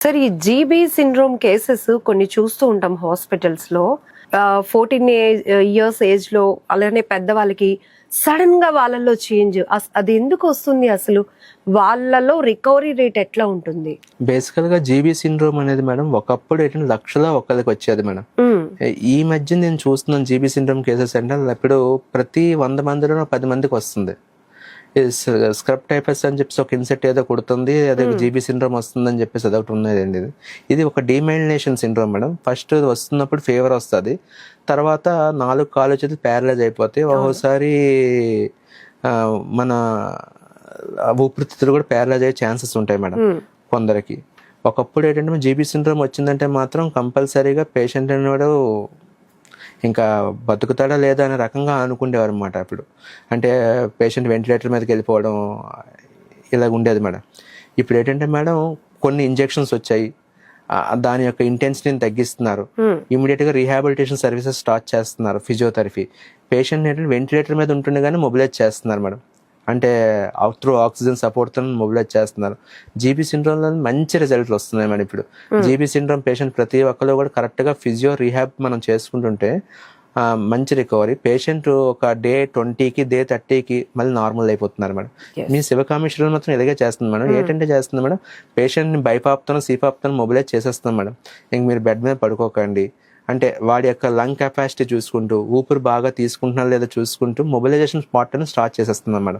Sir ఈ GB syndrome cases కొన్ని చూస్తూ ఉంటాం హాస్పిటల్స్ లో. 14 ఇయర్స్ ఏజ్ లో అలానే పెద్దవాళ్ళకి సడన్ గా వాళ్ళలో చేంజ్, అది ఎందుకు వస్తుంది? అసలు వాళ్ళలో రికవరీ రేట్ ఎట్లా ఉంటుంది? బేసికల్ గా జీబీ సిండ్రోమ్ అనేది మేడం ఒకప్పుడు ఏంటంటే లక్షల ఒక్కరికి వచ్చేది మేడం. ఈ మధ్య నేను చూస్తున్నాను జీబీ సిండ్రోమ్ కేసెస్ అంటే ఇప్పుడు ప్రతి 100 మందిలో 10 మందికి వస్తుంది. స్క్రబ్ టైపస్ అని చెప్పేసి ఒక ఇన్సెక్ట్ ఏదో కుడుతుంది, అదే జీబీ సిండ్రోమ్ వస్తుందని చెప్పేసి అదొకటి ఉన్నదండి. ఇది ఒక డీమైలినేషన్ సిండ్రోమ్ మేడం. ఫస్ట్ వస్తున్నప్పుడు ఫీవర్ వస్తుంది, తర్వాత 4 కాళ్ళు చేతులు ప్యారలైజ్ అయిపోతాయి, ఒక్కోసారి మన ఊపిరితిత్తులు కూడా ప్యారలైజ్ అయ్యే ఛాన్సెస్ ఉంటాయి మేడం కొందరికి. ఒకప్పుడు ఏంటంటే జీబీ సిండ్రోమ్ వచ్చిందంటే మాత్రం కంపల్సరీగా పేషెంట్ అనేవాడు ఇంకా బతుకుతాడా లేదా అనే రకంగా అనుకునేవారు అనమాట. అప్పుడు అంటే పేషెంట్ వెంటిలేటర్ మీదకి వెళ్ళిపోవడం ఇలాగ ఉండేది మేడం. ఇప్పుడు ఏంటంటే మేడం కొన్ని ఇంజెక్షన్స్ వచ్చాయి, దాని యొక్క ఇంటెన్సిటీని తగ్గిస్తున్నారు, ఇమీడియట్గా రీహాబిలిటేషన్ సర్వీసెస్ స్టార్ట్ చేస్తున్నారు, ఫిజియోథెరపీ. పేషెంట్ ఏంటంటే వెంటిలేటర్ మీద ఉంటుండగానే మొబిలైజ్ చేస్తున్నారు మేడం, అంటే త్రూ ఆక్సిజన్ సపోర్ట్తో మొబిలైజ్ చేస్తున్నారు. జీబీ సిండ్రోమ్లో మంచి రిజల్ట్లు వస్తున్నాయి మేడం. ఇప్పుడు జీబీ సిండ్రోమ్ పేషెంట్ ప్రతి ఒక్కరు కూడా కరెక్ట్గా ఫిజియో రీహాబ్ మనం చేసుకుంటుంటే మంచి రికవరీ. పేషెంట్ ఒక డే 20కి డే 30కి మళ్ళీ నార్మల్ అయిపోతున్నారు మేడం. మీ శివకామేశ్వరం మాత్రం ఇలాగే చేస్తుంది మేడం. ఏంటంటే చేస్తుంది మేడం, పేషెంట్ని బైపాప్తో సీపాప్తో మొబిలైజ్ చేసేస్తాం మేడం. ఇంక మీరు బెడ్ మీద పడుకోకండి అంటే వాడి యొక్క లంగ్ కెపాసిటీ చూసుకుంటూ ఊపిరి బాగా తీసుకుంటున్నా లేదా చూసుకుంటూ మొబిలైజేషన్ స్పాట్ అని స్టార్ట్ చేసేస్తున్నాం మేడం.